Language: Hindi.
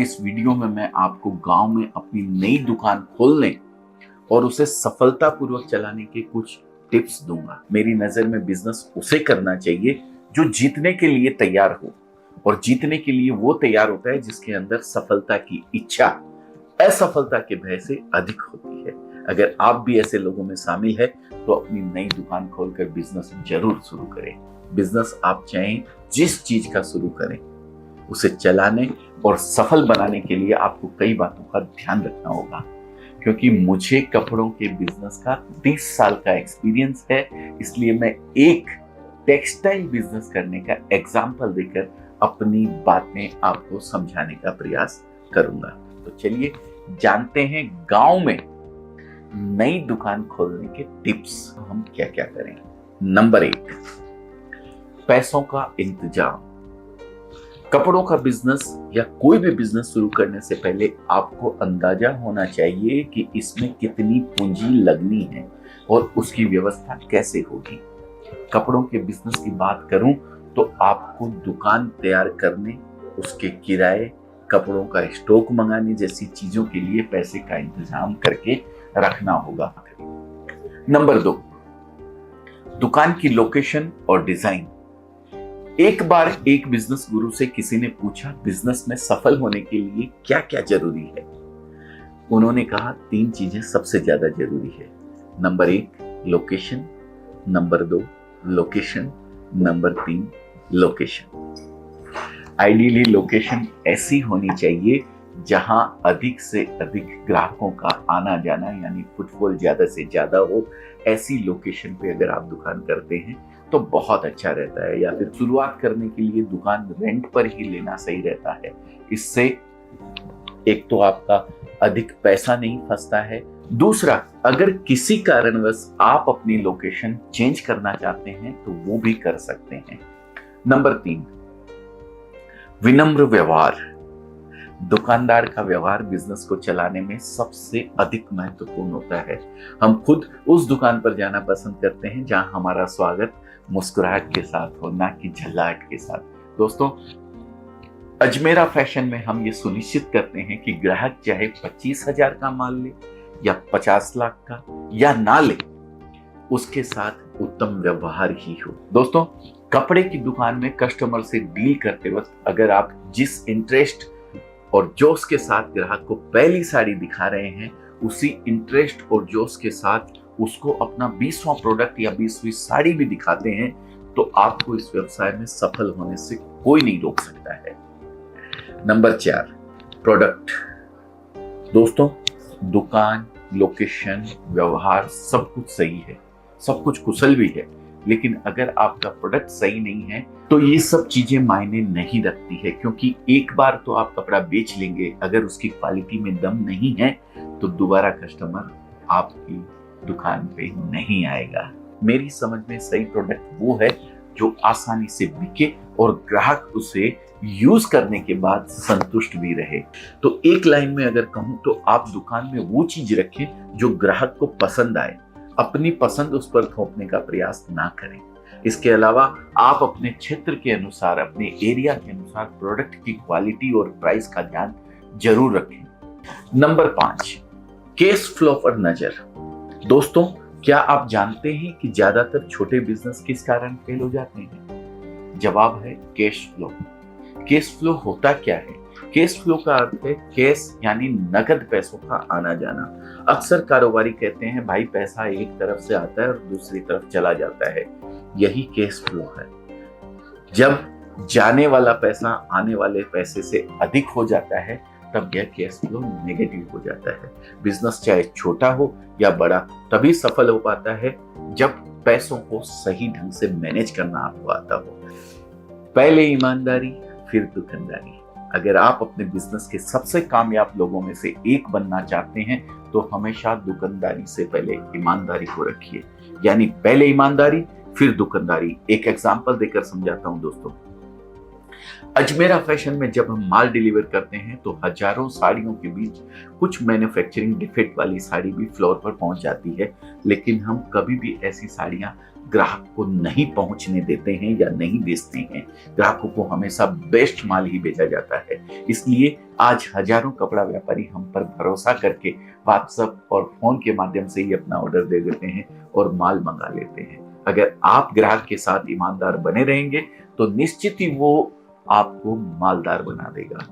इस वीडियो में मैं आपको गांव में अपनी नई दुकान खोलने और उसे सफलतापूर्वक चलाने के कुछ टिप्स दूंगा। मेरी नजर में बिजनेस उसे करना चाहिए जो जीतने के लिए तैयार हो, और जीतने के लिए वो तैयार होता है जिसके अंदर सफलता की इच्छा असफलता के भय से अधिक होती है। अगर आप भी ऐसे लोगों में शामिल है तो अपनी नई दुकान खोलकर बिजनेस जरूर शुरू करें। बिजनेस आप चाहें जिस चीज का शुरू करें, उसे चलाने और सफल बनाने के लिए आपको कई बातों का ध्यान रखना होगा। क्योंकि मुझे कपड़ों के बिजनेस का 30 साल का एक्सपीरियंस है, इसलिए मैं एक टेक्सटाइल बिजनेस करने का एग्जाम्पल देकर अपनी बातें आपको समझाने का प्रयास करूंगा। तो चलिए जानते हैं गांव में नई दुकान खोलने के टिप्स हम क्या क्या करें। नंबर 1, पैसों का इंतजाम। कपड़ों का बिजनेस या कोई भी बिजनेस शुरू करने से पहले आपको अंदाजा होना चाहिए कि इसमें कितनी पूंजी लगनी है और उसकी व्यवस्था कैसे होगी। कपड़ों के बिजनेस की बात करूं तो आपको दुकान तैयार करने, उसके किराए, कपड़ों का स्टॉक मंगाने जैसी चीजों के लिए पैसे का इंतजाम करके रखना होगा। नंबर 2, दुकान की लोकेशन और डिजाइन। एक बार एक बिजनेस गुरु से किसी ने पूछा, बिजनेस में सफल होने के लिए क्या क्या जरूरी है। उन्होंने कहा 3 चीजें सबसे ज्यादा जरूरी है। Number 1 location, number 2 location, number 3 location. Ideally location ऐसी होनी चाहिए जहां अधिक से अधिक ग्राहकों का आना जाना यानी फुटफॉल ज्यादा से ज्यादा हो। ऐसी लोकेशन पे अगर आप दुकान करते हैं तो बहुत अच्छा रहता है, या फिर शुरुआत करने के लिए दुकान रेंट पर ही लेना सही रहता है। इससे एक तो आपका अधिक पैसा नहीं फंसता है, दूसरा अगर किसी कारणवश आप अपनी लोकेशन चेंज करना चाहते हैं तो वो भी कर सकते हैं। नंबर 3 विनम्र व्यवहार। दुकानदार का व्यवहार बिजनेस को चलाने में सबसे अधिक महत्वपूर्ण होता है। हम खुद उस दुकान पर जाना पसंद करते हैं जहां हमारा स्वागत मुस्कुराहट के साथ हो, ना कि झल्लाहट के साथ। दोस्तों, अजमेरा फैशन में हम ये सुनिश्चित करते हैं कि ग्राहक चाहे 25,000 का माल ले या 50 लाख का या ना ले, उसके साथ उत्तम व्यवहार ही हो। दोस्तों, कपड़े की दुकान में कस्टमर से डील करते वक्त अगर आप जिस इंटरेस्ट और जोश के साथ ग्राहक को पहली साड़ी दिखा रहे हैं, उसी इंटरेस्ट और जोश के साथ उसको अपना 20वां प्रोडक्ट या 20वीं साड़ी भी दिखाते हैं, तो आपको इस व्यवसाय में सफल होने से कोई नहीं रोक सकता है। Number 4 product. दोस्तों, दुकान, लोकेशन, व्यवहार सब कुछ सही है, सब कुछ कुशल भी है, लेकिन अगर आपका प्रोडक्ट सही नहीं है तो ये सब चीजें मायने नहीं रखती है। क्योंकि एक बार तो आप कपड़ा बेच लेंगे, अगर उसकी क्वालिटी में दम नहीं है तो दोबारा कस्टमर आपकी दुकान पे नहीं आएगा। मेरी समझ में सही प्रोडक्ट वो है जो आसानी से बिके और ग्राहक उसे यूज करने के बाद संतुष्ट भी रहे। तो एक लाइन में अगर कहूं तो आप दुकान में वो चीज रखें जो ग्राहक को पसंद आए। अपनी पसंद उस पर थोपने का प्रयास ना करें। इसके अलावा आप अपने क्षेत्र के अनुसार, अपने एरिया के अनुसार प्रोडक्ट की क्वालिटी और प्राइस का ध्यान जरूर रखें। नंबर 5 कैश फ्लो पर नजर। दोस्तों, क्या आप जानते हैं कि ज्यादातर छोटे बिजनेस किस कारण फेल हो जाते हैं? जवाब है कैश फ्लो। कैश फ्लो होता क्या है? कैश फ्लो का अर्थ है कैश यानी नकद पैसों का आना जाना। अक्सर कारोबारी कहते हैं भाई पैसा एक तरफ से आता है और दूसरी तरफ चला जाता है, यही कैश फ्लो है। जब जाने वाला पैसा आने वाले पैसे से अधिक हो जाता है तब यह कैश फ्लो नेगेटिव हो जाता है। बिजनेस चाहे छोटा हो या बड़ा तभी सफल हो पाता है जब पैसों को सही ढंग से मैनेज करना आपको आता हो। पहले ईमानदारी फिर दुकानदारी। अगर आप अपने बिजनेस के सबसे कामयाब लोगों में से एक बनना चाहते हैं तो हमेशा दुकानदारी से पहले ईमानदारी को रखिए, यानी पहले ईमानदारी फिर दुकानदारी। एक एग्जांपल देकर समझाता हूं दोस्तों। अजमेरा फैशन में जब हम माल डिलीवर करते हैं तो हजारों साड़ियों के बीच कुछ मैन्युफैक्चरिंग डिफेक्ट वाली साड़ी भी फ्लोर पर पहुंच जाती है, लेकिन हम कभी भी ऐसी साड़ियां ग्राहक को नहीं पहुंचने देते हैं या नहीं बेचते हैं। ग्राहकों को हमेशा बेस्ट माल ही बेचा जाता है। इसलिए आज हजारों कपड़ा व्यापारी हम पर भरोसा करके व्हाट्सएप और फोन के माध्यम से ही अपना ऑर्डर दे देते हैं और माल मंगा लेते हैं। अगर आप ग्राहक के साथ ईमानदार बने रहेंगे तो निश्चित ही वो आपको मालदार बना देगा।